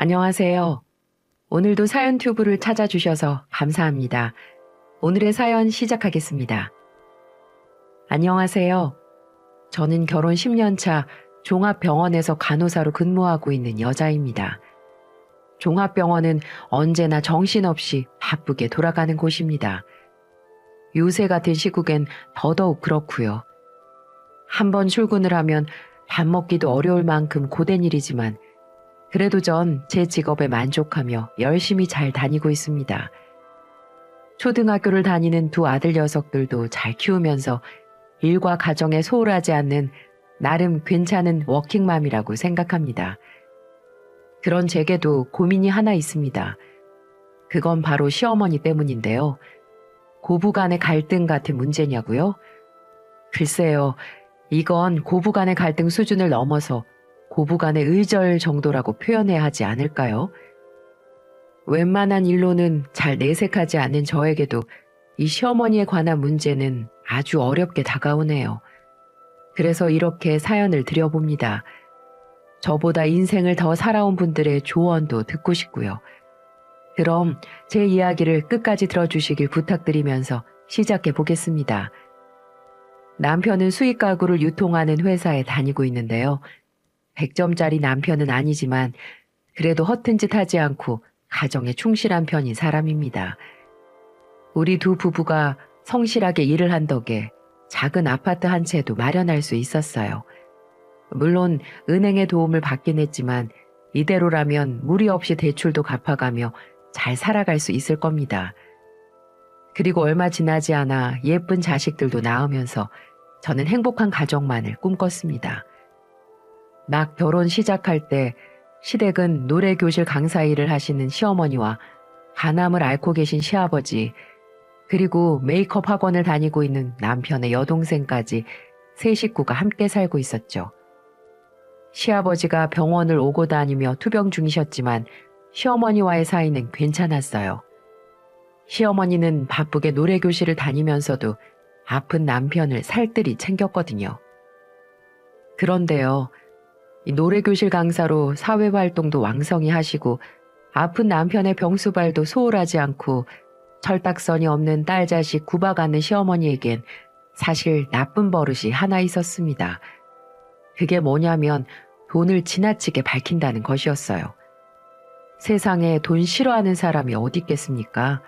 안녕하세요. 오늘도 사연 튜브를 찾아주셔서 감사합니다. 오늘의 사연 시작하겠습니다. 안녕하세요. 저는 결혼 10년 차 종합병원에서 간호사로 근무하고 있는 여자입니다. 종합병원은 언제나 정신없이 바쁘게 돌아가는 곳입니다. 요새 같은 시국엔 더더욱 그렇고요. 한번 출근을 하면 밥 먹기도 어려울 만큼 고된 일이지만 그래도 전 제 직업에 만족하며 열심히 잘 다니고 있습니다. 초등학교를 다니는 두 아들 녀석들도 잘 키우면서 일과 가정에 소홀하지 않는 나름 괜찮은 워킹맘이라고 생각합니다. 그런 제게도 고민이 하나 있습니다. 그건 바로 시어머니 때문인데요. 고부간의 갈등 같은 문제냐고요? 글쎄요, 이건 고부간의 갈등 수준을 넘어서 고부간의 의절 정도라고 표현해야 하지 않을까요? 웬만한 일로는 잘 내색하지 않는 저에게도 이 시어머니에 관한 문제는 아주 어렵게 다가오네요. 그래서 이렇게 사연을 드려봅니다. 저보다 인생을 더 살아온 분들의 조언도 듣고 싶고요. 그럼 제 이야기를 끝까지 들어주시길 부탁드리면서 시작해 보겠습니다. 남편은 수익 가구를 유통하는 회사에 다니고 있는데요. 100점짜리 남편은 아니지만 그래도 허튼 짓 하지 않고 가정에 충실한 편인 사람입니다. 우리 두 부부가 성실하게 일을 한 덕에 작은 아파트 한 채도 마련할 수 있었어요. 물론 은행의 도움을 받긴 했지만 이대로라면 무리 없이 대출도 갚아가며 잘 살아갈 수 있을 겁니다. 그리고 얼마 지나지 않아 예쁜 자식들도 낳으면서 저는 행복한 가정만을 꿈꿨습니다. 막 결혼 시작할 때 시댁은 노래교실 강사 일을 하시는 시어머니와 간암을 앓고 계신 시아버지, 그리고 메이크업 학원을 다니고 있는 남편의 여동생까지 세 식구가 함께 살고 있었죠. 시아버지가 병원을 오고 다니며 투병 중이셨지만 시어머니와의 사이는 괜찮았어요. 시어머니는 바쁘게 노래교실을 다니면서도 아픈 남편을 살뜰히 챙겼거든요. 그런데요, 이 노래교실 강사로 사회활동도 왕성히 하시고 아픈 남편의 병수발도 소홀하지 않고 철딱선이 없는 딸 자식 구박하는 시어머니에겐 사실 나쁜 버릇이 하나 있었습니다. 그게 뭐냐면 돈을 지나치게 밝힌다는 것이었어요. 세상에 돈 싫어하는 사람이 어디 있겠습니까?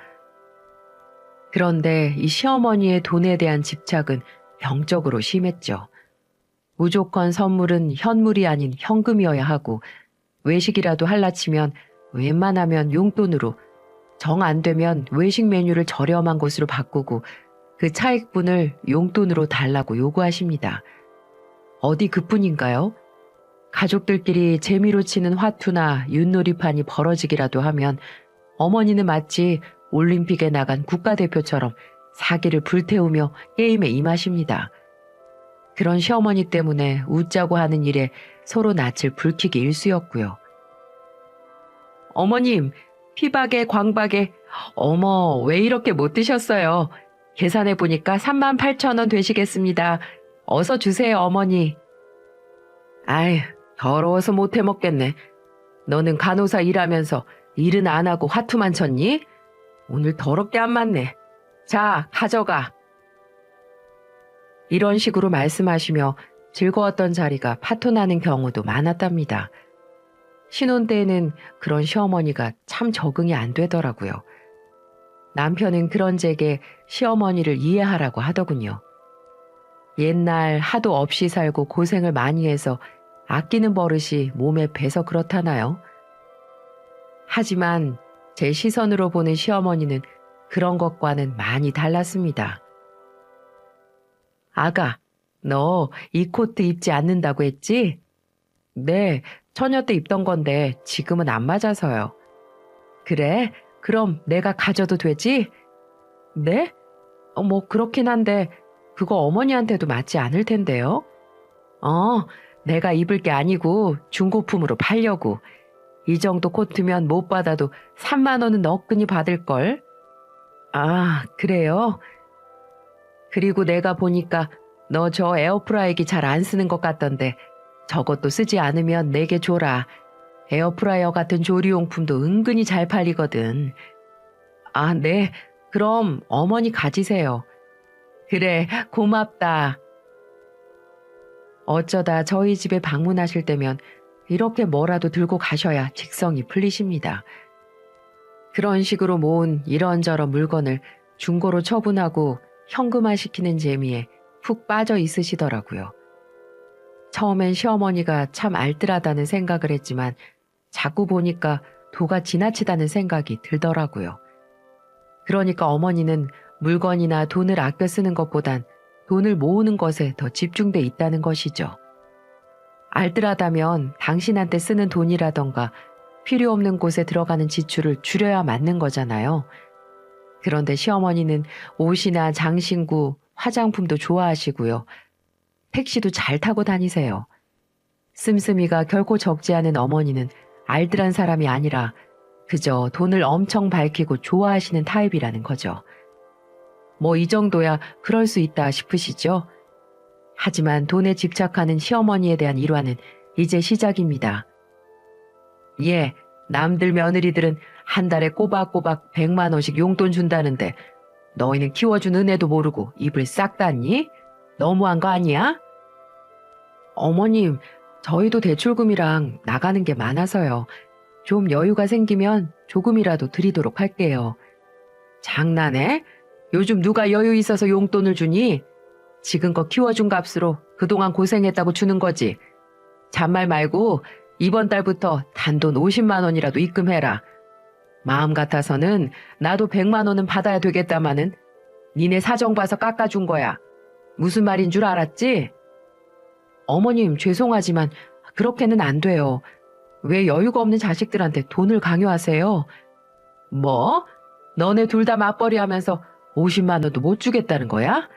그런데 이 시어머니의 돈에 대한 집착은 병적으로 심했죠. 무조건 선물은 현물이 아닌 현금이어야 하고 외식이라도 할라치면 웬만하면 용돈으로, 정 안 되면 외식 메뉴를 저렴한 곳으로 바꾸고 그 차익분을 용돈으로 달라고 요구하십니다. 어디 그뿐인가요? 가족들끼리 재미로 치는 화투나 윷놀이판이 벌어지기라도 하면 어머니는 마치 올림픽에 나간 국가대표처럼 사기를 불태우며 게임에 임하십니다. 그런 시어머니 때문에 웃자고 하는 일에 서로 낯을 붉히기 일쑤였고요. 어머님, 피박에 광박에, 어머, 왜 이렇게 못 드셨어요? 계산해보니까 38,000원 되시겠습니다. 어서 주세요, 어머니. 아이, 더러워서 못 해먹겠네. 너는 간호사 일하면서 일은 안 하고 화투만 쳤니? 오늘 더럽게 안 맞네. 자, 가져가. 이런 식으로 말씀하시며 즐거웠던 자리가 파토나는 경우도 많았답니다. 신혼 때에는 그런 시어머니가 참 적응이 안 되더라고요. 남편은 그런 제게 시어머니를 이해하라고 하더군요. 옛날 하도 없이 살고 고생을 많이 해서 아끼는 버릇이 몸에 배서 그렇다나요? 하지만 제 시선으로 보는 시어머니는 그런 것과는 많이 달랐습니다. 아가, 너 이 코트 입지 않는다고 했지? 네, 처녀 때 입던 건데 지금은 안 맞아서요. 그래? 그럼 내가 가져도 되지? 네? 뭐 그렇긴 한데 그거 어머니한테도 맞지 않을 텐데요? 내가 입을 게 아니고 중고품으로 팔려고. 이 정도 코트면 못 받아도 3만 원은 너끈히 받을걸? 아, 그래요? 그리고 내가 보니까 너 저 에어프라이기 잘 안 쓰는 것 같던데 저것도 쓰지 않으면 내게 줘라. 에어프라이어 같은 조리용품도 은근히 잘 팔리거든. 아, 네. 그럼 어머니 가지세요. 그래, 고맙다. 어쩌다 저희 집에 방문하실 때면 이렇게 뭐라도 들고 가셔야 직성이 풀리십니다. 그런 식으로 모은 이런저런 물건을 중고로 처분하고 현금화시키는 재미에 푹 빠져 있으시더라고요. 처음엔 시어머니가 참 알뜰하다는 생각을 했지만 자꾸 보니까 도가 지나치다는 생각이 들더라고요. 그러니까 어머니는 물건이나 돈을 아껴 쓰는 것보단 돈을 모으는 것에 더 집중돼 있다는 것이죠. 알뜰하다면 당신한테 쓰는 돈이라던가 필요 없는 곳에 들어가는 지출을 줄여야 맞는 거잖아요. 그런데 시어머니는 옷이나 장신구, 화장품도 좋아하시고요. 택시도 잘 타고 다니세요. 씀씀이가 결코 적지 않은 어머니는 알뜰한 사람이 아니라 그저 돈을 엄청 밝히고 좋아하시는 타입이라는 거죠. 뭐 이 정도야 그럴 수 있다 싶으시죠? 하지만 돈에 집착하는 시어머니에 대한 일화는 이제 시작입니다. 예, 남들 며느리들은 한 달에 꼬박꼬박 100만 원씩 용돈 준다는데 너희는 키워준 은혜도 모르고 입을 싹 닫니? 너무한 거 아니야? 어머님, 저희도 대출금이랑 나가는 게 많아서요. 좀 여유가 생기면 조금이라도 드리도록 할게요. 장난해? 요즘 누가 여유 있어서 용돈을 주니? 지금껏 키워준 값으로 그동안 고생했다고 주는 거지. 잔말 말고 이번 달부터 단돈 50만 원이라도 입금해라. 마음 같아서는 나도 100만 원은 받아야 되겠다마는 니네 사정 봐서 깎아준 거야. 무슨 말인 줄 알았지? 어머님, 죄송하지만 그렇게는 안 돼요. 왜 여유가 없는 자식들한테 돈을 강요하세요? 뭐? 너네 둘 다 맞벌이 하면서 50만 원도 못 주겠다는 거야?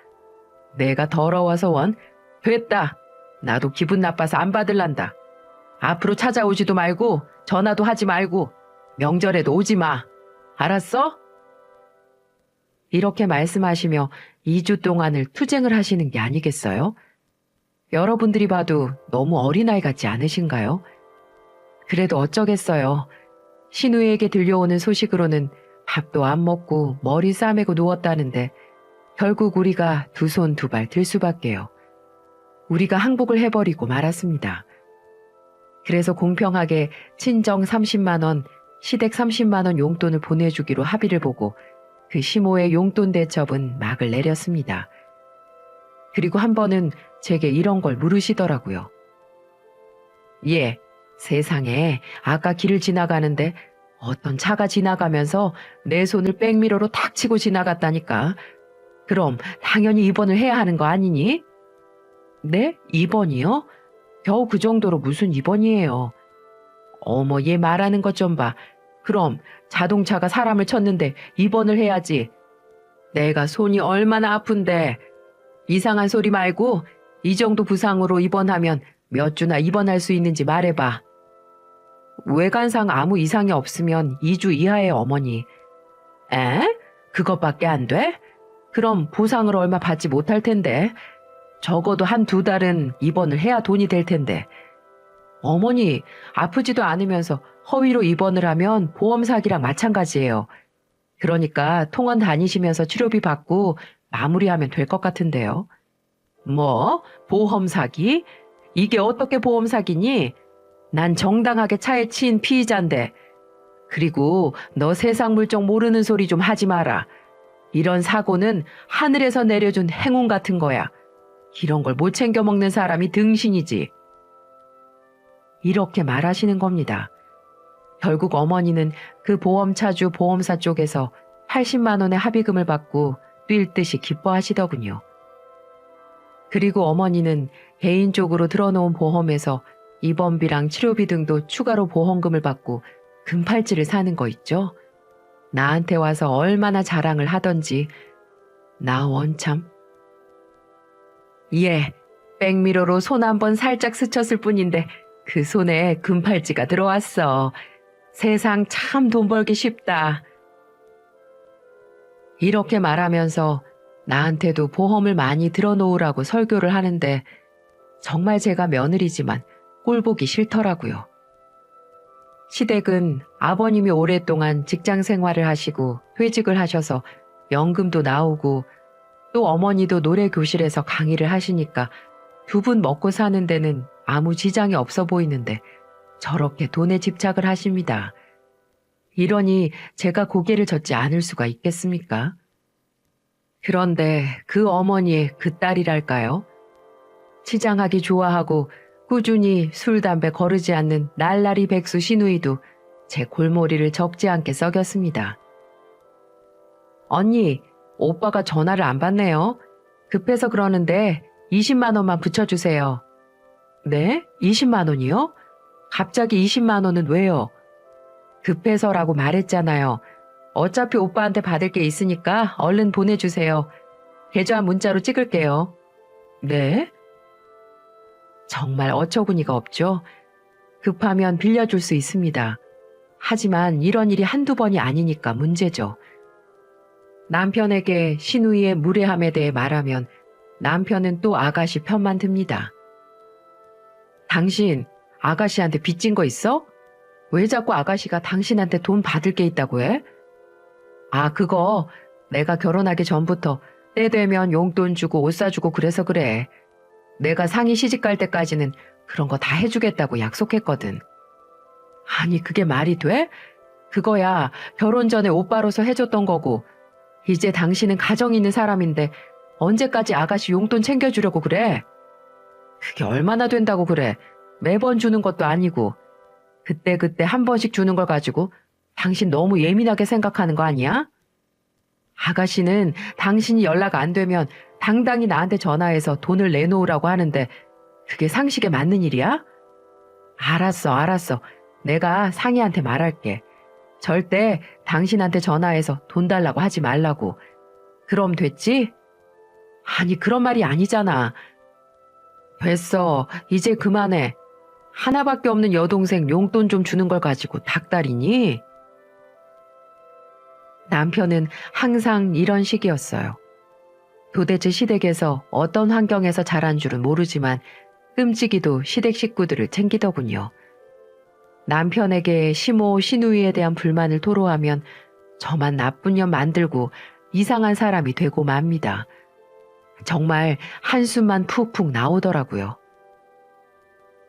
내가 더러워서 원. 됐다. 나도 기분 나빠서 안 받을란다. 앞으로 찾아오지도 말고 전화도 하지 말고 명절에도 오지 마. 알았어? 이렇게 말씀하시며 2주 동안을 투쟁을 하시는 게 아니겠어요? 여러분들이 봐도 너무 어린아이 같지 않으신가요? 그래도 어쩌겠어요. 신우에게 들려오는 소식으로는 밥도 안 먹고 머리 싸매고 누웠다는데 결국 우리가 두 손 두 발 들 수밖에요. 우리가 항복을 해버리고 말았습니다. 그래서 공평하게 친정 30만 원, 시댁 30만 원 용돈을 보내주기로 합의를 보고 그 시모의 용돈 대첩은 막을 내렸습니다. 그리고 한 번은 제게 이런 걸 물으시더라고요. 예, 세상에 아까 길을 지나가는데 어떤 차가 지나가면서 내 손을 백미러로 탁 치고 지나갔다니까. 그럼 당연히 입원을 해야 하는 거 아니니? 네? 입원이요? 겨우 그 정도로 무슨 입원이에요. 어머, 얘 말하는 것 좀 봐. 그럼 자동차가 사람을 쳤는데 입원을 해야지. 내가 손이 얼마나 아픈데. 이상한 소리 말고 이 정도 부상으로 입원하면 몇 주나 입원할 수 있는지 말해봐. 외관상 아무 이상이 없으면 2주 이하의 어머니. 에? 그것밖에 안 돼? 그럼 보상을 얼마 받지 못할 텐데. 적어도 1-2달은 입원을 해야 돈이 될 텐데. 어머니, 아프지도 않으면서 허위로 입원을 하면 보험 사기랑 마찬가지예요. 그러니까 통원 다니시면서 치료비 받고 마무리하면 될 것 같은데요. 뭐? 보험 사기? 이게 어떻게 보험 사기니? 난 정당하게 차에 치인 피의자인데. 그리고 너 세상 물정 모르는 소리 좀 하지 마라. 이런 사고는 하늘에서 내려준 행운 같은 거야. 이런 걸 못 챙겨 먹는 사람이 등신이지. 이렇게 말하시는 겁니다. 결국 어머니는 그 보험차주 보험사 쪽에서 80만 원의 합의금을 받고 뛸 듯이 기뻐하시더군요. 그리고 어머니는 개인적으로 들어놓은 보험에서 입원비랑 치료비 등도 추가로 보험금을 받고 금팔찌를 사는 거 있죠? 나한테 와서 얼마나 자랑을 하던지. 나 원참. 예, 백미러로 손 한번 살짝 스쳤을 뿐인데 그 손에 금팔찌가 들어왔어. 세상 참 돈 벌기 쉽다. 이렇게 말하면서 나한테도 보험을 많이 들어놓으라고 설교를 하는데 정말 제가 며느리지만 꼴보기 싫더라고요. 시댁은 아버님이 오랫동안 직장 생활을 하시고 퇴직을 하셔서 연금도 나오고 또 어머니도 노래 교실에서 강의를 하시니까 두 분 먹고 사는 데는 아무 지장이 없어 보이는데 저렇게 돈에 집착을 하십니다. 이러니 제가 고개를 젓지 않을 수가 있겠습니까? 그런데 그 어머니의 그 딸이랄까요? 치장하기 좋아하고 꾸준히 술, 담배 거르지 않는 날라리 백수 시누이도 제 골머리를 접지 않게 썩였습니다. 언니, 오빠가 전화를 안 받네요. 급해서 그러는데 20만 원만 붙여주세요. 네? 20만 원이요? 갑자기 20만 원은 왜요? 급해서라고 말했잖아요. 어차피 오빠한테 받을 게 있으니까 얼른 보내주세요. 계좌 문자로 찍을게요. 네? 정말 어처구니가 없죠. 급하면 빌려줄 수 있습니다. 하지만 이런 일이 한두 번이 아니니까 문제죠. 남편에게 시누이의 무례함에 대해 말하면 남편은 또 아가씨 편만 듭니다. 당신 아가씨한테 빚진 거 있어? 왜 자꾸 아가씨가 당신한테 돈 받을 게 있다고 해? 아, 그거 내가 결혼하기 전부터 때 되면 용돈 주고 옷 사주고 그래서 그래. 내가 상이 시집 갈 때까지는 그런 거 다 해주겠다고 약속했거든. 아니, 그게 말이 돼? 그거야 결혼 전에 오빠로서 해줬던 거고 이제 당신은 가정 있는 사람인데 언제까지 아가씨 용돈 챙겨주려고 그래? 그게 얼마나 된다고 그래. 매번 주는 것도 아니고 그때그때 한 번씩 주는 걸 가지고 당신 너무 예민하게 생각하는 거 아니야? 아가씨는 당신이 연락 안 되면 당당히 나한테 전화해서 돈을 내놓으라고 하는데 그게 상식에 맞는 일이야? 알았어. 내가 상희한테 말할게. 절대 당신한테 전화해서 돈 달라고 하지 말라고. 그럼 됐지? 아니, 그런 말이 아니잖아. 됐어. 이제 그만해. 하나밖에 없는 여동생 용돈 좀 주는 걸 가지고 닭다리니? 남편은 항상 이런 식이었어요. 도대체 시댁에서 어떤 환경에서 자란 줄은 모르지만 끔찍이도 시댁 식구들을 챙기더군요. 남편에게 시모, 시누이에 대한 불만을 토로하면 저만 나쁜 년 만들고 이상한 사람이 되고 맙니다. 정말 한숨만 푹푹 나오더라고요.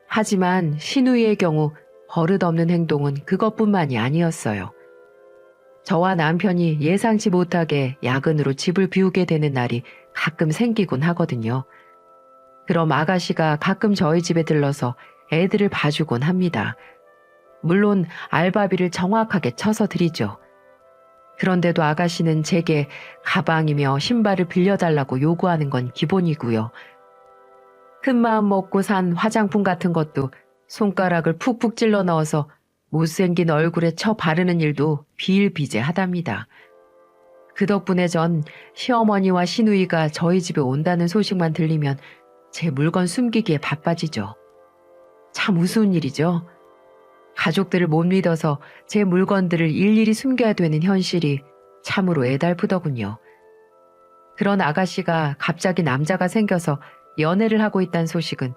하지만 시누이의 경우 버릇없는 행동은 그것뿐만이 아니었어요. 저와 남편이 예상치 못하게 야근으로 집을 비우게 되는 날이 가끔 생기곤 하거든요. 그럼 아가씨가 가끔 저희 집에 들러서 애들을 봐주곤 합니다. 물론 알바비를 정확하게 쳐서 드리죠. 그런데도 아가씨는 제게 가방이며 신발을 빌려달라고 요구하는 건 기본이고요. 큰 마음 먹고 산 화장품 같은 것도 손가락을 푹푹 찔러 넣어서 못생긴 얼굴에 쳐 바르는 일도 비일비재하답니다. 그 덕분에 전 시어머니와 시누이가 저희 집에 온다는 소식만 들리면 제 물건 숨기기에 바빠지죠. 참 우스운 일이죠. 가족들을 못 믿어서 제 물건들을 일일이 숨겨야 되는 현실이 참으로 애달프더군요. 그런 아가씨가 갑자기 남자가 생겨서 연애를 하고 있다는 소식은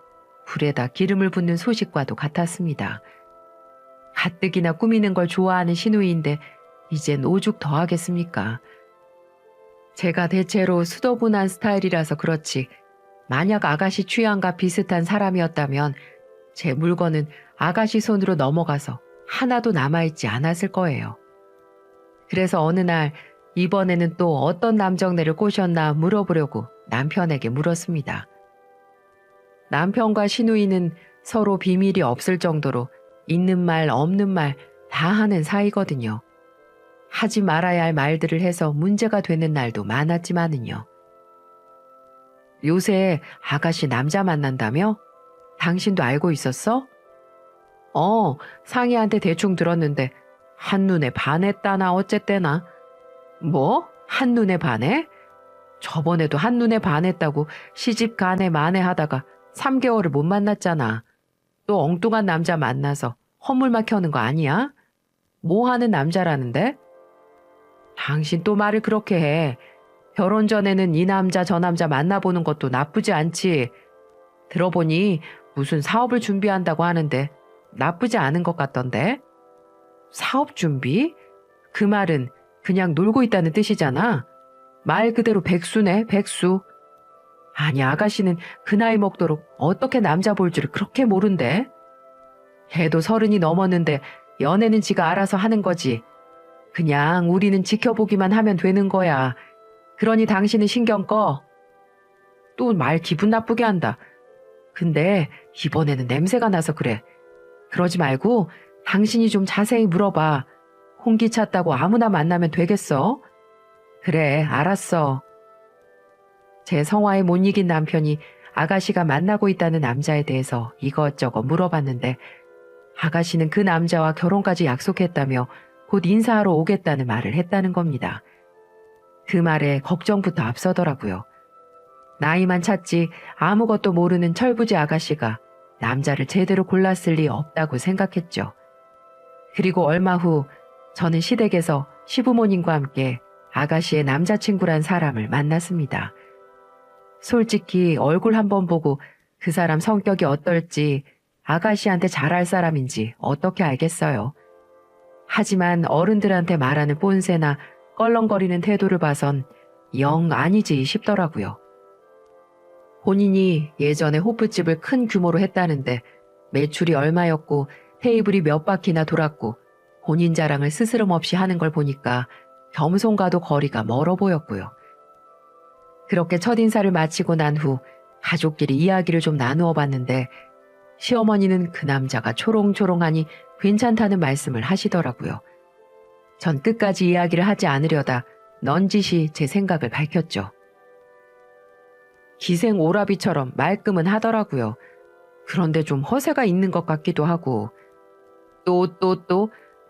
불에다 기름을 붓는 소식과도 같았습니다. 가뜩이나 꾸미는 걸 좋아하는 시누이인데 이젠 오죽 더 하겠습니까? 제가 대체로 수더분한 스타일이라서 그렇지 만약 아가씨 취향과 비슷한 사람이었다면 제 물건은 아가씨 손으로 넘어가서 하나도 남아있지 않았을 거예요. 그래서 어느 날 이번에는 또 어떤 남정네를 꼬셨나 물어보려고 남편에게 물었습니다. 남편과 시누이는 서로 비밀이 없을 정도로 있는 말 없는 말 다 하는 사이거든요. 하지 말아야 할 말들을 해서 문제가 되는 날도 많았지만은요. 요새 아가씨 남자 만난다며? 당신도 알고 있었어? 상희한테 대충 들었는데 한눈에 반했다나 어쨌대나. 뭐? 한눈에 반해? 저번에도 한눈에 반했다고 시집 가네 마네 하다가 3개월을 못 만났잖아. 또 엉뚱한 남자 만나서 허물막 켜는 거 아니야? 뭐 하는 남자라는데? 당신 또 말을 그렇게 해. 결혼 전에는 이 남자 저 남자 만나보는 것도 나쁘지 않지. 들어보니 무슨 사업을 준비한다고 하는데 나쁘지 않은 것 같던데? 사업 준비? 그 말은 그냥 놀고 있다는 뜻이잖아. 말 그대로 백수네, 백수. 아니, 아가씨는 그 나이 먹도록 어떻게 남자 볼 줄을 그렇게 모른대? 걔도 30이 넘었는데 연애는 지가 알아서 하는 거지. 그냥 우리는 지켜보기만 하면 되는 거야. 그러니 당신은 신경 꺼. 또 말 기분 나쁘게 한다. 근데 이번에는 냄새가 나서 그래. 그러지 말고 당신이 좀 자세히 물어봐. 홍기 찼다고 아무나 만나면 되겠어? 그래, 알았어. 제 성화에 못 이긴 남편이 아가씨가 만나고 있다는 남자에 대해서 이것저것 물어봤는데 아가씨는 그 남자와 결혼까지 약속했다며 곧 인사하러 오겠다는 말을 했다는 겁니다. 그 말에 걱정부터 앞서더라고요. 나이만 찼지 아무것도 모르는 철부지 아가씨가 남자를 제대로 골랐을 리 없다고 생각했죠. 그리고 얼마 후 저는 시댁에서 시부모님과 함께 아가씨의 남자친구란 사람을 만났습니다. 솔직히 얼굴 한번 보고 그 사람 성격이 어떨지 아가씨한테 잘할 사람인지 어떻게 알겠어요. 하지만 어른들한테 말하는 뽐새나 껄렁거리는 태도를 봐선 영 아니지 싶더라고요. 본인이 예전에 호프집을 큰 규모로 했다는데 매출이 얼마였고 테이블이 몇 바퀴나 돌았고 본인 자랑을 스스럼 없이 하는 걸 보니까 겸손과도 거리가 멀어 보였고요. 그렇게 첫인사를 마치고 난 후 가족끼리 이야기를 좀 나누어 봤는데 시어머니는 그 남자가 초롱초롱하니 괜찮다는 말씀을 하시더라고요. 전 끝까지 이야기를 하지 않으려다 넌지시 제 생각을 밝혔죠. 기생 오라비처럼 말끔은 하더라고요. 그런데 좀 허세가 있는 것 같기도 하고 또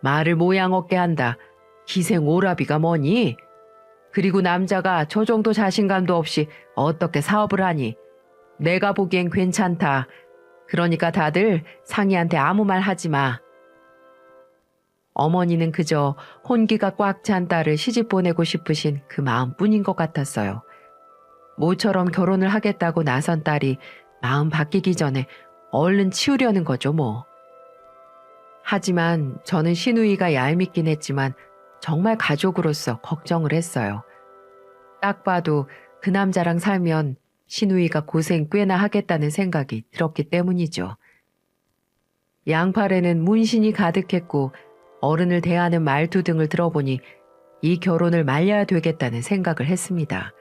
말을 모양 없게 한다. 기생 오라비가 뭐니? 그리고 남자가 저 정도 자신감도 없이 어떻게 사업을 하니? 내가 보기엔 괜찮다. 그러니까 다들 상희한테 아무 말 하지 마. 어머니는 그저 혼기가 꽉 찬 딸을 시집 보내고 싶으신 그 마음뿐인 것 같았어요. 모처럼 결혼을 하겠다고 나선 딸이 마음 바뀌기 전에 얼른 치우려는 거죠 뭐. 하지만 저는 시누이가 얄밉긴 했지만 정말 가족으로서 걱정을 했어요. 딱 봐도 그 남자랑 살면 시누이가 고생 꽤나 하겠다는 생각이 들었기 때문이죠. 양팔에는 문신이 가득했고 어른을 대하는 말투 등을 들어보니 이 결혼을 말려야 되겠다는 생각을 했습니다.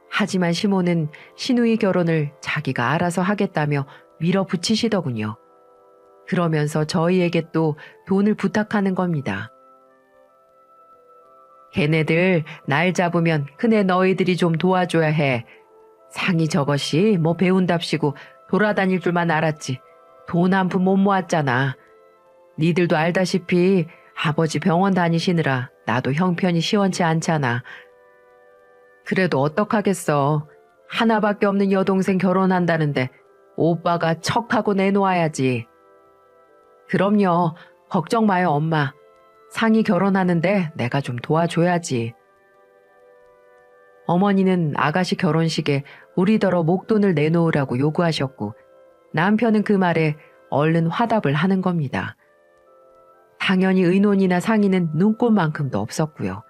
하지만 시모는 시누이 결혼을 자기가 알아서 하겠다며 밀어붙이시더군요. 그러면서 저희에게 또 돈을 부탁하는 겁니다. 걔네들 날 잡으면 큰애 너희들이 좀 도와줘야 해. 상이 저것이 뭐 배운답시고 돌아다닐 줄만 알았지. 돈 한 푼 못 모았잖아. 니들도 알다시피 아버지 병원 다니시느라 나도 형편이 시원치 않잖아. 그래도 어떡하겠어. 하나밖에 없는 여동생 결혼한다는데 오빠가 척하고 내놓아야지. 그럼요. 걱정 마요 엄마. 상이 결혼하는데 내가 좀 도와줘야지. 어머니는 아가씨 결혼식에 우리더러 목돈을 내놓으라고 요구하셨고 남편은 그 말에 얼른 화답을 하는 겁니다. 당연히 의논이나 상의는 눈꽃만큼도 없었고요.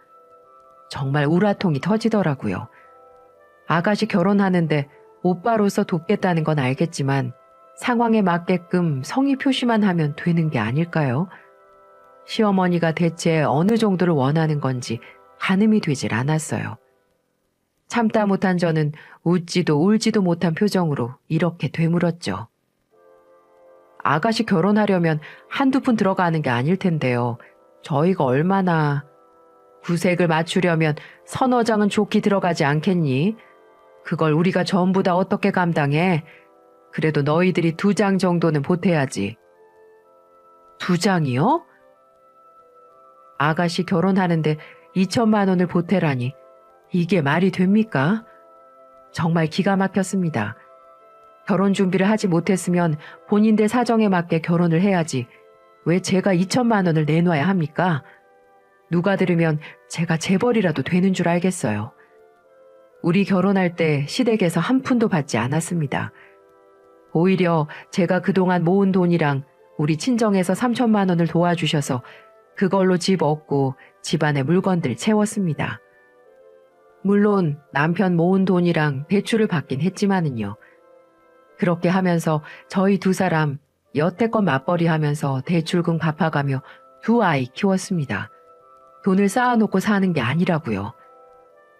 정말 우라통이 터지더라고요. 아가씨 결혼하는데 오빠로서 돕겠다는 건 알겠지만 상황에 맞게끔 성의 표시만 하면 되는 게 아닐까요? 시어머니가 대체 어느 정도를 원하는 건지 가늠이 되질 않았어요. 참다 못한 저는 웃지도 울지도 못한 표정으로 이렇게 되물었죠. 아가씨 결혼하려면 한두 푼 들어가는 게 아닐 텐데요. 저희가 얼마나... 구색을 맞추려면 서너 장은 좋게 들어가지 않겠니? 그걸 우리가 전부 다 어떻게 감당해? 그래도 너희들이 2장 정도는 보태야지. 2장이요? 아가씨 결혼하는데 2천만 원을 보태라니 이게 말이 됩니까? 정말 기가 막혔습니다. 결혼 준비를 하지 못했으면 본인들 사정에 맞게 결혼을 해야지 왜 제가 2천만 원을 내놔야 합니까? 누가 들으면 제가 재벌이라도 되는 줄 알겠어요. 우리 결혼할 때 시댁에서 한 푼도 받지 않았습니다. 오히려 제가 그동안 모은 돈이랑 우리 친정에서 3천만 원을 도와주셔서 그걸로 집 얻고 집안의 물건들 채웠습니다. 물론 남편 모은 돈이랑 대출을 받긴 했지만은요. 그렇게 하면서 저희 두 사람 여태껏 맞벌이 하면서 대출금 갚아가며 두 아이 키웠습니다. 돈을 쌓아놓고 사는 게 아니라고요.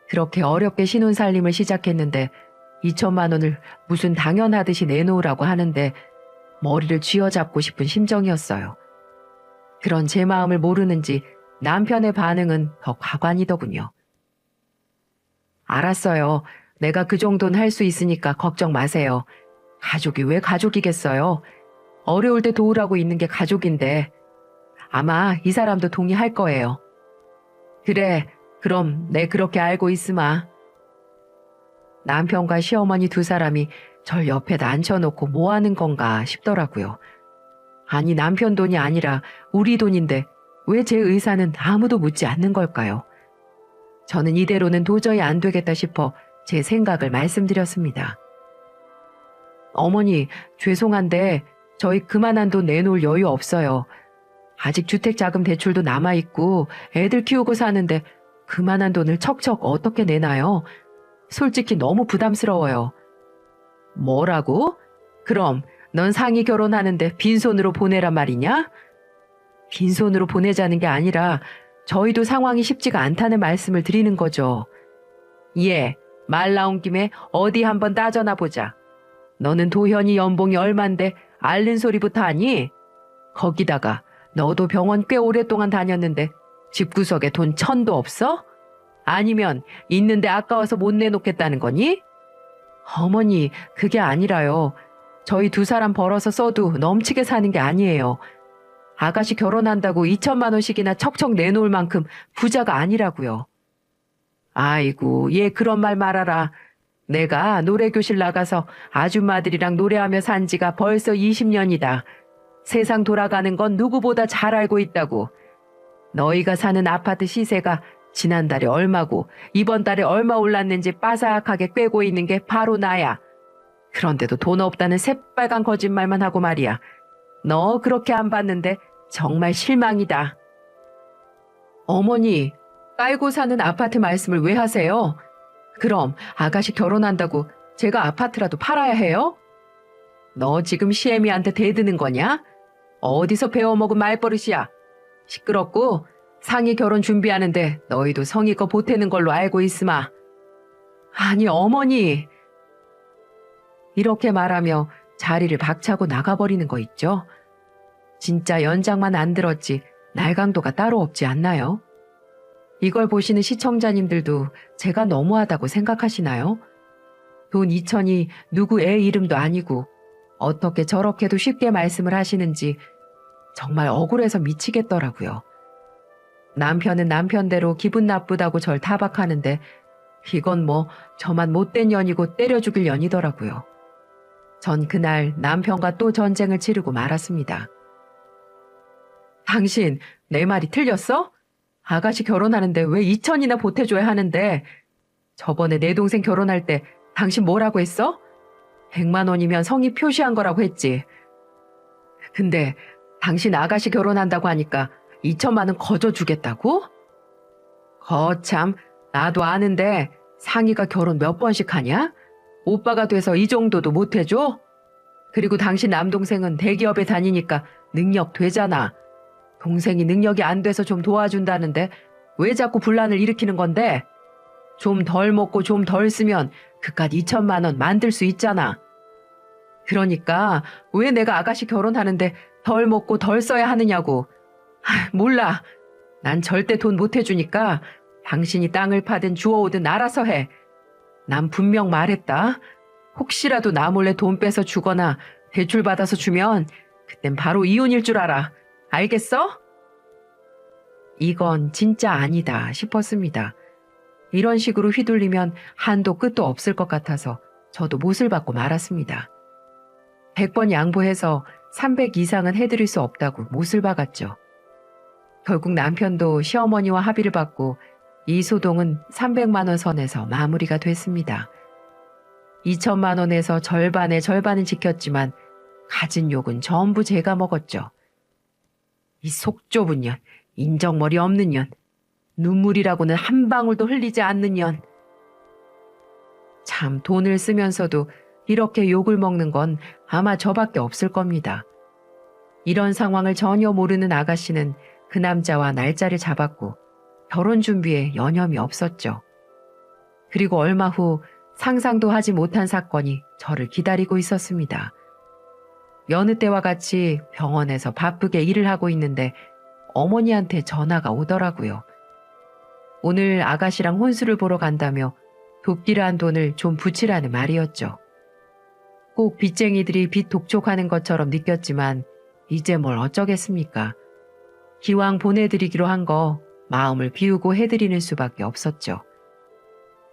그렇게 어렵게 신혼살림을 시작했는데 2천만 원을 무슨 당연하듯이 내놓으라고 하는데 머리를 쥐어잡고 싶은 심정이었어요. 그런 제 마음을 모르는지 남편의 반응은 더 가관이더군요. 알았어요. 내가 그 정도는 할 수 있으니까 걱정 마세요. 가족이 왜 가족이겠어요? 어려울 때 도우라고 있는 게 가족인데 아마 이 사람도 동의할 거예요. 그래, 그럼 내 그렇게 알고 있으마. 남편과 시어머니 두 사람이 절 옆에다 앉혀놓고 뭐 하는 건가 싶더라고요. 아니 남편 돈이 아니라 우리 돈인데 왜 제 의사는 아무도 묻지 않는 걸까요? 저는 이대로는 도저히 안 되겠다 싶어 제 생각을 말씀드렸습니다. 어머니, 죄송한데 저희 그만한 돈 내놓을 여유 없어요. 아직 주택자금 대출도 남아있고 애들 키우고 사는데 그만한 돈을 척척 어떻게 내나요? 솔직히 너무 부담스러워요. 뭐라고? 그럼 넌 상이 결혼하는데 빈손으로 보내란 말이냐? 빈손으로 보내자는 게 아니라 저희도 상황이 쉽지가 않다는 말씀을 드리는 거죠. 예, 말 나온 김에 어디 한번 따져나 보자. 너는 도현이 연봉이 얼만데 앓는 소리부터 하니? 거기다가 너도 병원 꽤 오랫동안 다녔는데 집구석에 돈 1,000도 없어? 아니면 있는데 아까워서 못 내놓겠다는 거니? 어머니, 그게 아니라요. 저희 두 사람 벌어서 써도 넘치게 사는 게 아니에요. 아가씨 결혼한다고 2천만 원씩이나 척척 내놓을 만큼 부자가 아니라고요. 아이고, 얘 그런 말 말아라. 내가 노래교실 나가서 아줌마들이랑 노래하며 산 지가 벌써 20년이다. 세상 돌아가는 건 누구보다 잘 알고 있다고. 너희가 사는 아파트 시세가 지난달에 얼마고 이번 달에 얼마 올랐는지 빠삭하게 꿰고 있는 게 바로 나야. 그런데도 돈 없다는 새빨간 거짓말만 하고 말이야. 너 그렇게 안 봤는데 정말 실망이다. 어머니, 깔고 사는 아파트 말씀을 왜 하세요? 그럼 아가씨 결혼한다고 제가 아파트라도 팔아야 해요? 너 지금 시애미한테 대드는 거냐? 어디서 배워먹은 말버릇이야. 시끄럽고 상이 결혼 준비하는데 너희도 성의껏 보태는 걸로 알고 있으마. 아니 어머니. 이렇게 말하며 자리를 박차고 나가버리는 거 있죠? 진짜 연장만 안 들었지 날강도가 따로 없지 않나요? 이걸 보시는 시청자님들도 제가 너무하다고 생각하시나요? 돈 2천이 누구 애 이름도 아니고 어떻게 저렇게도 쉽게 말씀을 하시는지 정말 억울해서 미치겠더라고요. 남편은 남편대로 기분 나쁘다고 절 타박하는데 이건 뭐 저만 못된 년이고 때려 죽일 년이더라고요. 전 그날 남편과 또 전쟁을 치르고 말았습니다. 당신 내 말이 틀렸어? 아가씨 결혼하는데 왜 2천이나 보태줘야 하는데 저번에 내 동생 결혼할 때 당신 뭐라고 했어? 100만 원이면 성의 표시한 거라고 했지. 근데 당신 아가씨 결혼한다고 하니까 2천만 원 거저 주겠다고? 거참, 나도 아는데 상의가 결혼 몇 번씩 하냐? 오빠가 돼서 이 정도도 못 해줘? 그리고 당신 남동생은 대기업에 다니니까 능력 되잖아. 동생이 능력이 안 돼서 좀 도와준다는데 왜 자꾸 분란을 일으키는 건데? 좀 덜 먹고 좀 덜 쓰면 그깟 2천만 원 만들 수 있잖아. 그러니까 왜 내가 아가씨 결혼하는데 덜 먹고 덜 써야 하느냐고. 몰라. 난 절대 돈 못 해주니까 당신이 땅을 파든 주워오든 알아서 해. 난 분명 말했다. 혹시라도 나 몰래 돈 빼서 주거나 대출 받아서 주면 그땐 바로 이혼일 줄 알아. 알겠어? 이건 진짜 아니다 싶었습니다. 이런 식으로 휘둘리면 한도 끝도 없을 것 같아서 저도 못을 받고 말았습니다. 100번 양보해서 300 이상은 해드릴 수 없다고 못을 박았죠. 결국 남편도 시어머니와 합의를 받고 이 소동은 300만 원 선에서 마무리가 됐습니다. 2천만 원에서 절반의 절반은 지켰지만 가진 욕은 전부 제가 먹었죠. 이 속 좁은 년, 인정머리 없는 년. 눈물이라고는 한 방울도 흘리지 않는 년. 참 돈을 쓰면서도 이렇게 욕을 먹는 건 아마 저밖에 없을 겁니다. 이런 상황을 전혀 모르는 아가씨는 그 남자와 날짜를 잡았고 결혼 준비에 여념이 없었죠. 그리고 얼마 후 상상도 하지 못한 사건이 저를 기다리고 있었습니다. 여느 때와 같이 병원에서 바쁘게 일을 하고 있는데 어머니한테 전화가 오더라고요. 오늘 아가씨랑 혼수를 보러 간다며 돕기로 한 돈을 좀 붙이라는 말이었죠. 꼭 빚쟁이들이 빚 독촉하는 것처럼 느꼈지만 이제 뭘 어쩌겠습니까? 기왕 보내드리기로 한 거 마음을 비우고 해드리는 수밖에 없었죠.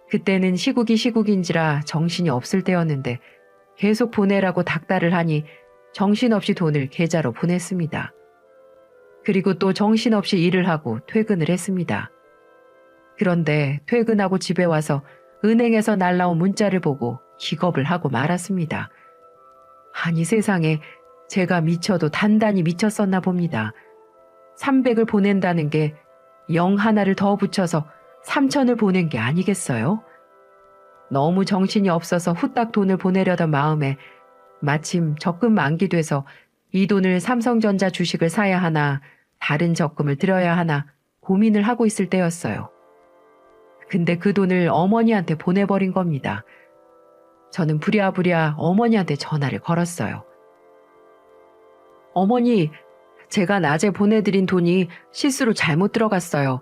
그때는 시국인지라 정신이 없을 때였는데 계속 보내라고 닥달을 하니 정신없이 돈을 계좌로 보냈습니다. 그리고 또 정신없이 일을 하고 퇴근을 했습니다. 그런데 퇴근하고 집에 와서 은행에서 날라온 문자를 보고 기겁을 하고 말았습니다. 아니 세상에 제가 미쳐도 단단히 미쳤었나 봅니다. 300을 보낸다는 게 0 하나를 더 붙여서 3,000을 보낸 게 아니겠어요? 너무 정신이 없어서 후딱 돈을 보내려던 마음에 마침 적금 만기돼서 이 돈을 삼성전자 주식을 사야 하나 다른 적금을 들여야 하나 고민을 하고 있을 때였어요. 근데 그 돈을 어머니한테 보내버린 겁니다. 저는 부랴부랴 어머니한테 전화를 걸었어요. 어머니, 제가 낮에 보내드린 돈이 실수로 잘못 들어갔어요.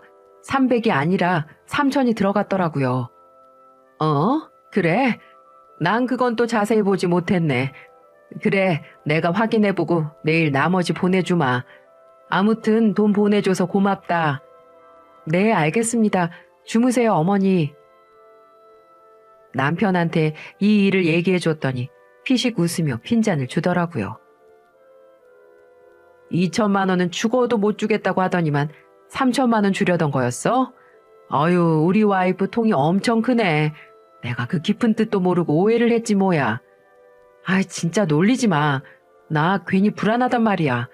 300이 아니라 3,000이 들어갔더라고요. 그래? 난 그건 또 자세히 보지 못했네. 그래, 내가 확인해보고 내일 나머지 보내주마. 아무튼 돈 보내줘서 고맙다. 네, 알겠습니다. 주무세요, 어머니. 남편한테 이 일을 얘기해줬더니 피식 웃으며 핀잔을 주더라고요. 2천만 원은 죽어도 못 주겠다고 하더니만 3천만 원 주려던 거였어? 어휴, 우리 와이프 통이 엄청 크네. 내가 그 깊은 뜻도 모르고 오해를 했지 뭐야. 아이, 진짜 놀리지 마. 나 괜히 불안하단 말이야.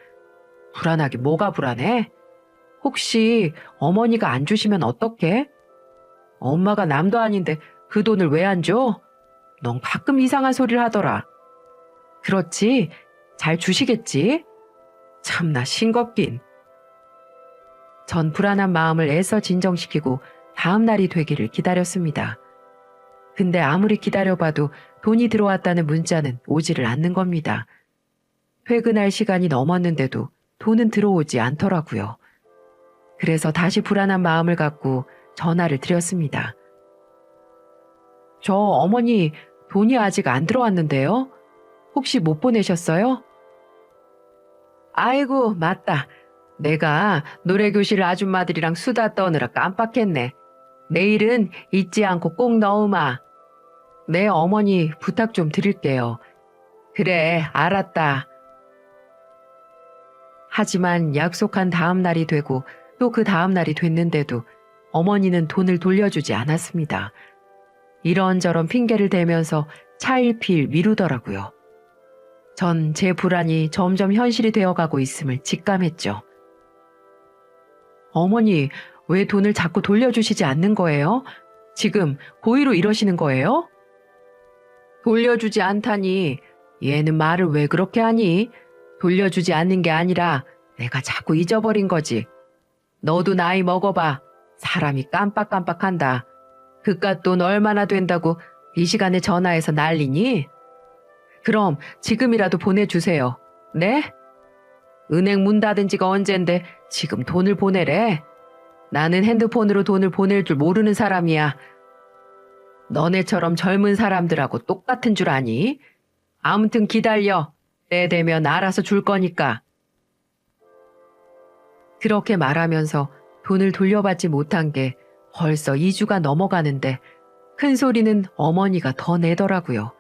불안하게 뭐가 불안해? 혹시 어머니가 안 주시면 어떡해? 엄마가 남도 아닌데 그 돈을 왜 안 줘? 넌 가끔 이상한 소리를 하더라. 그렇지? 잘 주시겠지? 참나 싱겁긴. 전 불안한 마음을 애써 진정시키고 다음 날이 되기를 기다렸습니다. 근데 아무리 기다려봐도 돈이 들어왔다는 문자는 오지를 않는 겁니다. 퇴근할 시간이 넘었는데도 돈은 들어오지 않더라고요. 그래서 다시 불안한 마음을 갖고 전화를 드렸습니다. 저 어머니 돈이 아직 안 들어왔는데요? 혹시 못 보내셨어요? 아이고, 맞다. 내가 노래교실 아줌마들이랑 수다 떠느라 깜빡했네. 내일은 잊지 않고 꼭 넣으마. 네, 어머니 부탁 좀 드릴게요. 그래, 알았다. 하지만 약속한 다음 날이 되고 또 그 다음 날이 됐는데도 어머니는 돈을 돌려주지 않았습니다. 이런저런 핑계를 대면서 차일피일 미루더라고요. 전 제 불안이 점점 현실이 되어가고 있음을 직감했죠. 어머니, 왜 돈을 자꾸 돌려주시지 않는 거예요? 지금 고의로 이러시는 거예요? 돌려주지 않다니. 얘는 말을 왜 그렇게 하니? 돌려주지 않는 게 아니라 내가 자꾸 잊어버린 거지. 너도 나이 먹어봐. 사람이 깜빡깜빡한다. 그깟 돈 얼마나 된다고 이 시간에 전화해서 난리니? 그럼 지금이라도 보내주세요. 네? 은행 문 닫은 지가 언젠데 지금 돈을 보내래. 나는 핸드폰으로 돈을 보낼 줄 모르는 사람이야. 너네처럼 젊은 사람들하고 똑같은 줄 아니? 아무튼 기다려. 때 되면 알아서 줄 거니까. 그렇게 말하면서 돈을 돌려받지 못한 게 벌써 2주가 넘어가는데 큰 소리는 어머니가 더 내더라고요.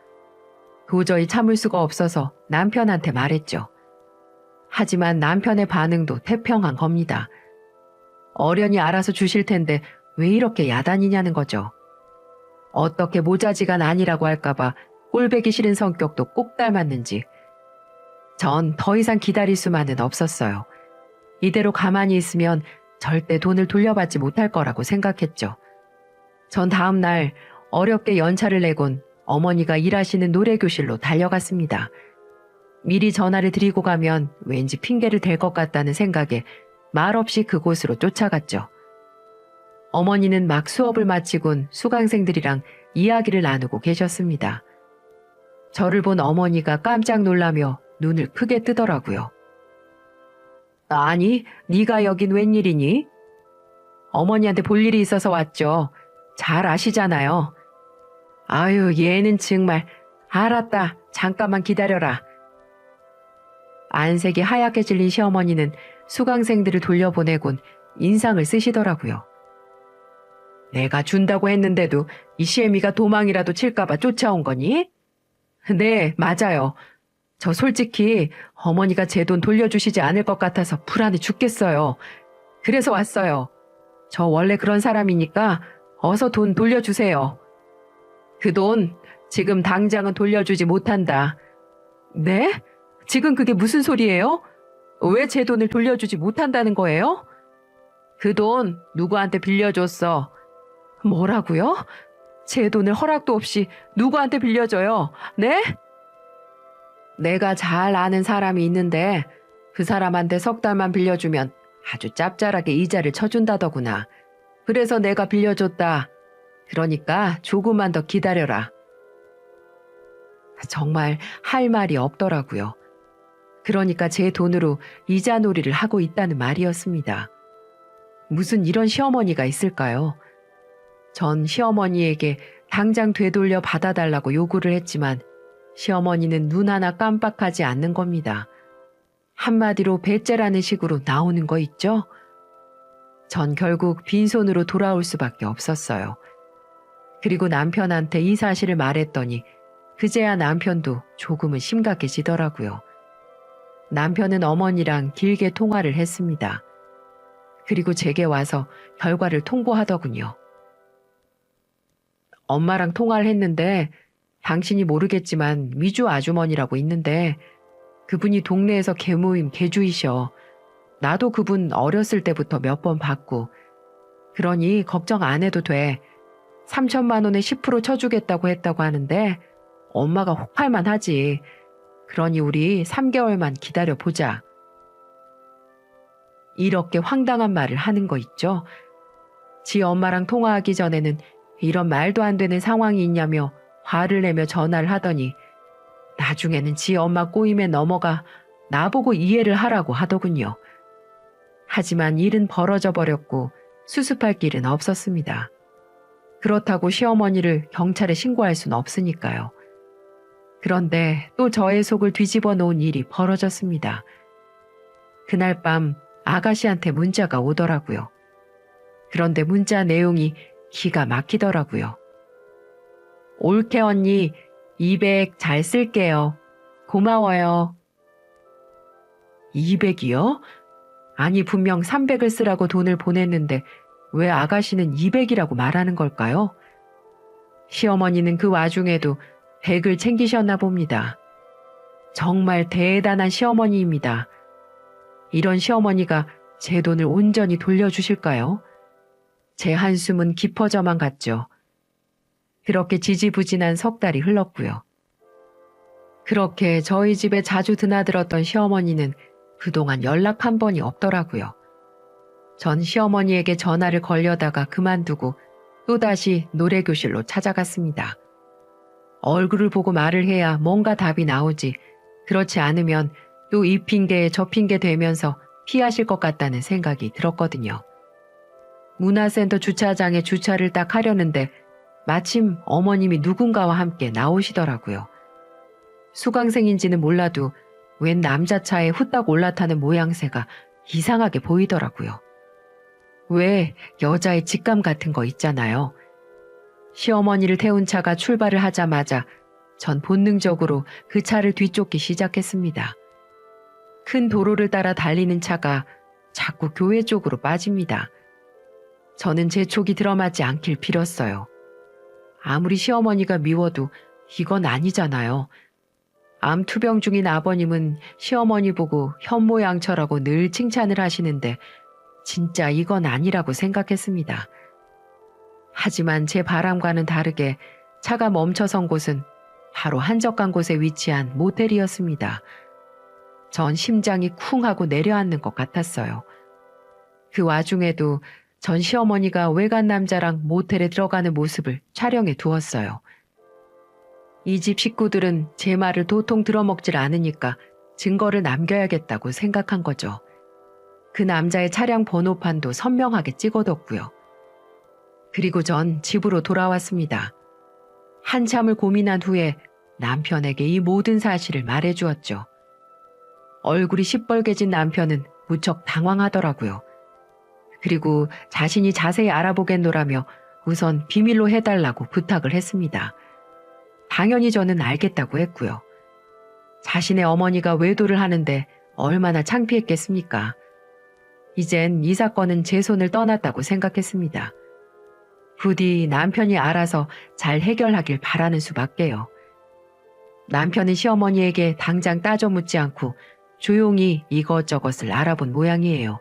도저히 참을 수가 없어서 남편한테 말했죠. 하지만 남편의 반응도 태평한 겁니다. 어련히 알아서 주실 텐데 왜 이렇게 야단이냐는 거죠. 어떻게 모자지간 아니라고 할까봐 꼴배기 싫은 성격도 꼭 닮았는지 전 더 이상 기다릴 수만은 없었어요. 이대로 가만히 있으면 절대 돈을 돌려받지 못할 거라고 생각했죠. 전 다음 날 어렵게 연차를 내곤 어머니가 일하시는 노래교실로 달려갔습니다. 미리 전화를 드리고 가면 왠지 핑계를 댈 것 같다는 생각에 말없이 그곳으로 쫓아갔죠. 어머니는 막 수업을 마치곤 수강생들이랑 이야기를 나누고 계셨습니다. 저를 본 어머니가 깜짝 놀라며 눈을 크게 뜨더라고요. 아니, 네가 여긴 웬일이니? 어머니한테 볼 일이 있어서 왔죠. 잘 아시잖아요. 아유, 얘는 정말. 알았다. 잠깐만 기다려라. 안색이 하얗게 질린 시어머니는 수강생들을 돌려보내곤 인상을 쓰시더라고요. 내가 준다고 했는데도 이 시애미가 도망이라도 칠까봐 쫓아온 거니? 네, 맞아요. 저 솔직히 어머니가 제 돈 돌려주시지 않을 것 같아서 불안해 죽겠어요. 그래서 왔어요. 저 원래 그런 사람이니까 어서 돈 돌려주세요. 그 돈 지금 당장은 돌려주지 못한다. 네? 지금 그게 무슨 소리예요? 왜 제 돈을 돌려주지 못한다는 거예요? 그 돈 누구한테 빌려줬어? 뭐라고요? 제 돈을 허락도 없이 누구한테 빌려줘요? 네? 내가 잘 아는 사람이 있는데 그 사람한테 석 달만 빌려주면 아주 짭짤하게 이자를 쳐준다더구나. 그래서 내가 빌려줬다. 그러니까 조금만 더 기다려라. 정말 할 말이 없더라고요. 그러니까 제 돈으로 이자 놀이를 하고 있다는 말이었습니다. 무슨 이런 시어머니가 있을까요? 전 시어머니에게 당장 되돌려 받아달라고 요구를 했지만 시어머니는 눈 하나 깜빡하지 않는 겁니다. 한마디로 배째라는 식으로 나오는 거 있죠? 전 결국 빈손으로 돌아올 수밖에 없었어요. 그리고 남편한테 이 사실을 말했더니 그제야 남편도 조금은 심각해지더라고요. 남편은 어머니랑 길게 통화를 했습니다. 그리고 제게 와서 결과를 통보하더군요. 엄마랑 통화를 했는데 당신이 모르겠지만 미주 아주머니라고 있는데 그분이 동네에서 개모임 개주이셔. 나도 그분 어렸을 때부터 몇 번 봤고. 그러니 걱정 안 해도 돼. 3천만 원에 10% 쳐주겠다고 했다고 하는데 엄마가 혹할만 하지. 그러니 우리 3개월만 기다려보자. 이렇게 황당한 말을 하는 거 있죠. 지 엄마랑 통화하기 전에는 이런 말도 안 되는 상황이 있냐며 화를 내며 전화를 하더니 나중에는 지 엄마 꼬임에 넘어가 나보고 이해를 하라고 하더군요. 하지만 일은 벌어져 버렸고 수습할 길은 없었습니다. 그렇다고 시어머니를 경찰에 신고할 수는 없으니까요. 그런데 또 저의 속을 뒤집어 놓은 일이 벌어졌습니다. 그날 밤 아가씨한테 문자가 오더라고요. 그런데 문자 내용이 기가 막히더라고요. 올케 언니 200 잘 쓸게요. 고마워요. 200이요? 아니 분명 300을 쓰라고 돈을 보냈는데 왜 아가씨는 200이라고 말하는 걸까요? 시어머니는 그 와중에도 100을 챙기셨나 봅니다. 정말 대단한 시어머니입니다. 이런 시어머니가 제 돈을 온전히 돌려주실까요? 제 한숨은 깊어져만 갔죠. 그렇게 지지부진한 석 달이 흘렀고요. 그렇게 저희 집에 자주 드나들었던 시어머니는 그동안 연락 한 번이 없더라고요. 전 시어머니에게 전화를 걸려다가 그만두고 또다시 노래교실로 찾아갔습니다. 얼굴을 보고 말을 해야 뭔가 답이 나오지. 그렇지 않으면 또 이 핑계에 저 핑계 대면서 피하실 것 같다는 생각이 들었거든요. 문화센터 주차장에 주차를 딱 하려는데 마침 어머님이 누군가와 함께 나오시더라고요. 수강생인지는 몰라도 웬 남자 차에 후딱 올라타는 모양새가 이상하게 보이더라고요. 왜 여자의 직감 같은 거 있잖아요. 시어머니를 태운 차가 출발을 하자마자 전 본능적으로 그 차를 뒤쫓기 시작했습니다. 큰 도로를 따라 달리는 차가 자꾸 교회 쪽으로 빠집니다. 저는 제 촉이 들어맞지 않길 빌었어요. 아무리 시어머니가 미워도 이건 아니잖아요. 암 투병 중인 아버님은 시어머니 보고 현모양처라고 늘 칭찬을 하시는데 진짜 이건 아니라고 생각했습니다. 하지만 제 바람과는 다르게 차가 멈춰선 곳은 바로 한적한 곳에 위치한 모텔이었습니다. 전 심장이 쿵 하고 내려앉는 것 같았어요. 그 와중에도 전 시어머니가 외간 남자랑 모텔에 들어가는 모습을 촬영해 두었어요. 이 집 식구들은 제 말을 도통 들어먹질 않으니까 증거를 남겨야겠다고 생각한 거죠. 그 남자의 차량 번호판도 선명하게 찍어뒀고요. 그리고 전 집으로 돌아왔습니다. 한참을 고민한 후에 남편에게 이 모든 사실을 말해주었죠. 얼굴이 시뻘개진 남편은 무척 당황하더라고요. 그리고 자신이 자세히 알아보겠노라며 우선 비밀로 해달라고 부탁을 했습니다. 당연히 저는 알겠다고 했고요. 자신의 어머니가 외도를 하는데 얼마나 창피했겠습니까? 이젠 이 사건은 제 손을 떠났다고 생각했습니다. 부디 남편이 알아서 잘 해결하길 바라는 수밖에요. 남편은 시어머니에게 당장 따져 묻지 않고 조용히 이것저것을 알아본 모양이에요.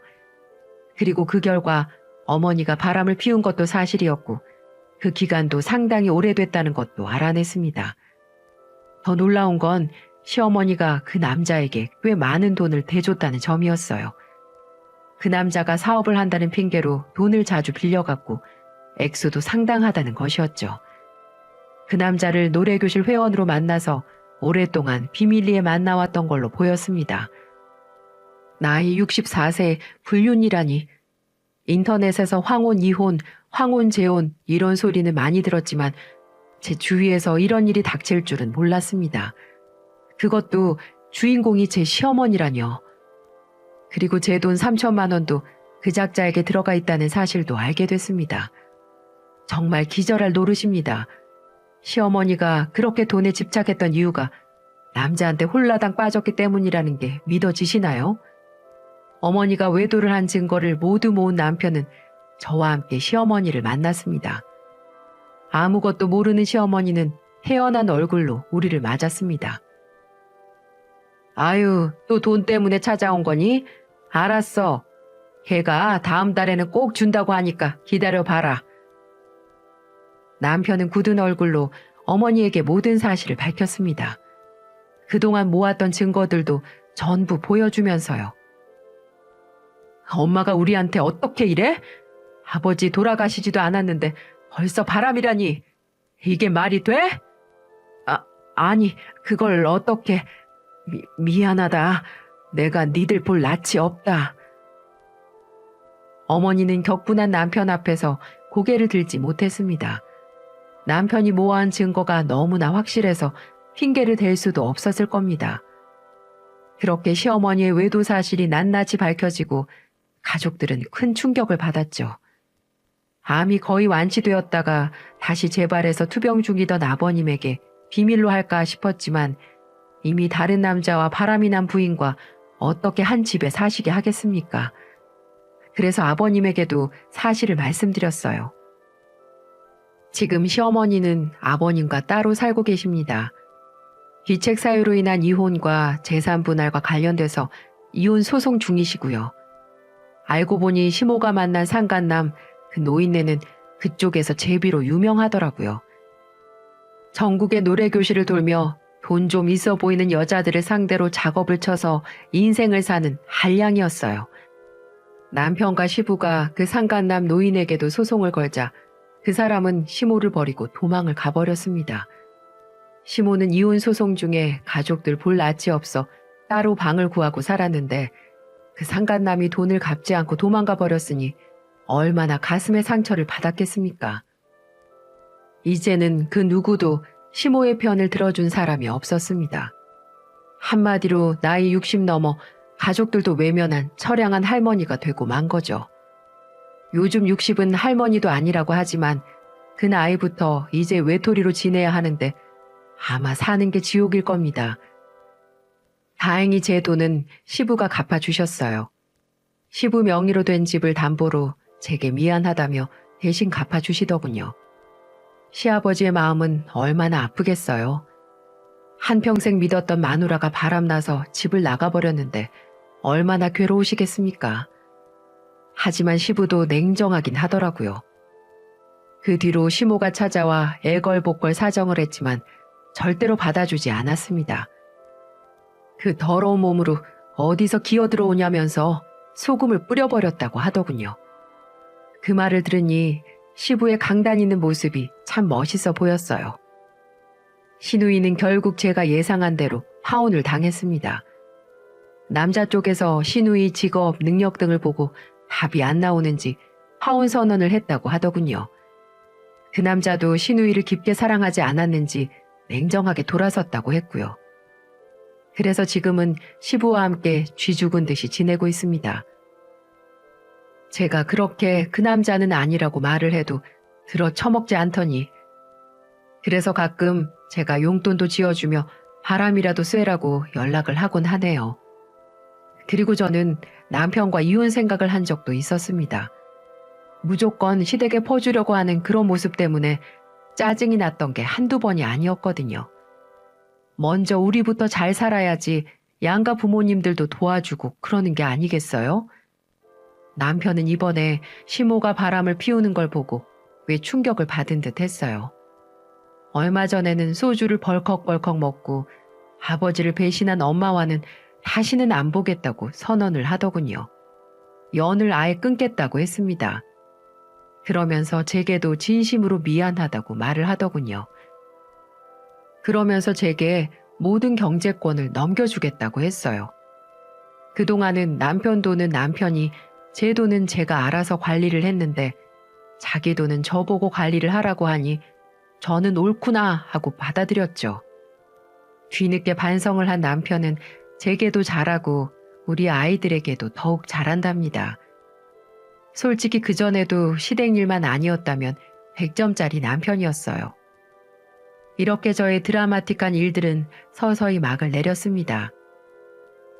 그리고 그 결과 어머니가 바람을 피운 것도 사실이었고 그 기간도 상당히 오래됐다는 것도 알아냈습니다. 더 놀라운 건 시어머니가 그 남자에게 꽤 많은 돈을 대줬다는 점이었어요. 그 남자가 사업을 한다는 핑계로 돈을 자주 빌려갔고 액수도 상당하다는 것이었죠. 그 남자를 노래교실 회원으로 만나서 오랫동안 비밀리에 만나왔던 걸로 보였습니다. 나이 64세 불륜이라니. 인터넷에서 황혼 이혼, 황혼 재혼 이런 소리는 많이 들었지만 제 주위에서 이런 일이 닥칠 줄은 몰랐습니다. 그것도 주인공이 제 시어머니라뇨. 그리고 제 돈 3천만 원도 그 작자에게 들어가 있다는 사실도 알게 됐습니다. 정말 기절할 노릇입니다. 시어머니가 그렇게 돈에 집착했던 이유가 남자한테 홀라당 빠졌기 때문이라는 게 믿어지시나요? 어머니가 외도를 한 증거를 모두 모은 남편은 저와 함께 시어머니를 만났습니다. 아무것도 모르는 시어머니는 태연한 얼굴로 우리를 맞았습니다. 아유, 또 돈 때문에 찾아온 거니? 알았어. 걔가 다음 달에는 꼭 준다고 하니까 기다려봐라. 남편은 굳은 얼굴로 어머니에게 모든 사실을 밝혔습니다. 그동안 모았던 증거들도 전부 보여주면서요. 엄마가 우리한테 어떻게 이래? 아버지 돌아가시지도 않았는데 벌써 바람이라니. 이게 말이 돼? 아니, 그걸 어떻게... 미안하다. 내가 니들 볼 낯이 없다. 어머니는 격분한 남편 앞에서 고개를 들지 못했습니다. 남편이 모아한 증거가 너무나 확실해서 핑계를 댈 수도 없었을 겁니다. 그렇게 시어머니의 외도 사실이 낱낱이 밝혀지고 가족들은 큰 충격을 받았죠. 암이 거의 완치되었다가 다시 재발해서 투병 중이던 아버님에게 비밀로 할까 싶었지만 이미 다른 남자와 바람이 난 부인과 어떻게 한 집에 사시게 하겠습니까? 그래서 아버님에게도 사실을 말씀드렸어요. 지금 시어머니는 아버님과 따로 살고 계십니다. 귀책 사유로 인한 이혼과 재산 분할과 관련돼서 이혼 소송 중이시고요. 알고 보니 시모가 만난 상간남 그 노인네는 그쪽에서 제비로 유명하더라고요. 전국의 노래교실을 돌며 돈 좀 있어 보이는 여자들을 상대로 작업을 쳐서 인생을 사는 한량이었어요. 남편과 시부가 그 상간남 노인에게도 소송을 걸자 그 사람은 시모를 버리고 도망을 가버렸습니다. 시모는 이혼 소송 중에 가족들 볼 낯이 없어 따로 방을 구하고 살았는데 그 상간남이 돈을 갚지 않고 도망가 버렸으니 얼마나 가슴의 상처를 받았겠습니까? 이제는 그 누구도 시모의 편을 들어준 사람이 없었습니다. 한마디로 나이 60 넘어 가족들도 외면한 처량한 할머니가 되고 만 거죠. 요즘 60은 할머니도 아니라고 하지만 그 나이부터 이제 외톨이로 지내야 하는데 아마 사는 게 지옥일 겁니다. 다행히 제 돈은 시부가 갚아주셨어요. 시부 명의로 된 집을 담보로 제게 미안하다며 대신 갚아주시더군요. 시아버지의 마음은 얼마나 아프겠어요. 한평생 믿었던 마누라가 바람나서 집을 나가버렸는데 얼마나 괴로우시겠습니까? 하지만 시부도 냉정하긴 하더라고요. 그 뒤로 시모가 찾아와 애걸복걸 사정을 했지만 절대로 받아주지 않았습니다. 그 더러운 몸으로 어디서 기어들어오냐면서 소금을 뿌려버렸다고 하더군요. 그 말을 들으니 시부의 강단 있는 모습이 참 멋있어 보였어요. 시누이는 결국 제가 예상한 대로 파혼을 당했습니다. 남자 쪽에서 시누이 직업, 능력 등을 보고 답이 안 나오는지 파혼 선언을 했다고 하더군요. 그 남자도 시누이를 깊게 사랑하지 않았는지 냉정하게 돌아섰다고 했고요. 그래서 지금은 시부와 함께 쥐 죽은 듯이 지내고 있습니다. 제가 그렇게 그 남자는 아니라고 말을 해도 들어 처먹지 않더니 그래서 가끔 제가 용돈도 지어주며 바람이라도 쐬라고 연락을 하곤 하네요. 그리고 저는 남편과 이혼 생각을 한 적도 있었습니다. 무조건 시댁에 퍼주려고 하는 그런 모습 때문에 짜증이 났던 게 한두 번이 아니었거든요. 먼저 우리부터 잘 살아야지 양가 부모님들도 도와주고 그러는 게 아니겠어요? 남편은 이번에 시모가 바람을 피우는 걸 보고 왜 충격을 받은 듯 했어요. 얼마 전에는 소주를 벌컥벌컥 먹고 아버지를 배신한 엄마와는 다시는 안 보겠다고 선언을 하더군요. 연을 아예 끊겠다고 했습니다. 그러면서 제게도 진심으로 미안하다고 말을 하더군요. 그러면서 제게 모든 경제권을 넘겨주겠다고 했어요. 그동안은 남편 돈은 남편이, 제 돈은 제가 알아서 관리를 했는데 자기 돈은 저보고 관리를 하라고 하니 저는 옳구나 하고 받아들였죠. 뒤늦게 반성을 한 남편은 제게도 잘하고 우리 아이들에게도 더욱 잘한답니다. 솔직히 그전에도 시댁 일만 아니었다면 100점짜리 남편이었어요. 이렇게 저의 드라마틱한 일들은 서서히 막을 내렸습니다.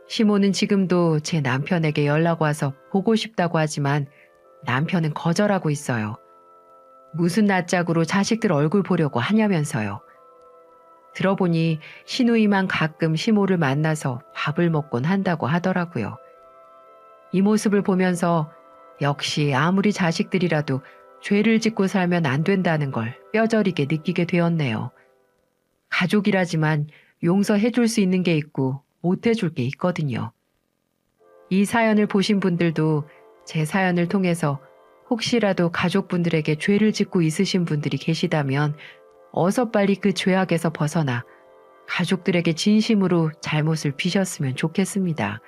시모는 지금도 제 남편에게 연락 와서 보고 싶다고 하지만 남편은 거절하고 있어요. 무슨 낯짝으로 자식들 얼굴 보려고 하냐면서요. 들어보니 시누이만 가끔 시모를 만나서 밥을 먹곤 한다고 하더라고요. 이 모습을 보면서 역시 아무리 자식들이라도 죄를 짓고 살면 안 된다는 걸 뼈저리게 느끼게 되었네요. 가족이라지만 용서해 줄 수 있는 게 있고 못 해줄 게 있거든요. 이 사연을 보신 분들도 제 사연을 통해서 혹시라도 가족분들에게 죄를 짓고 있으신 분들이 계시다면 어서 빨리 그 죄악에서 벗어나 가족들에게 진심으로 잘못을 비셨으면 좋겠습니다.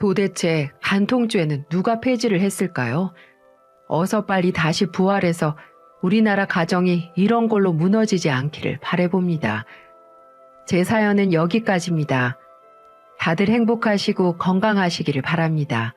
도대체 간통죄는 누가 폐지를 했을까요? 어서 빨리 다시 부활해서 우리나라 가정이 이런 걸로 무너지지 않기를 바라봅니다. 제 사연은 여기까지입니다. 다들 행복하시고 건강하시기를 바랍니다.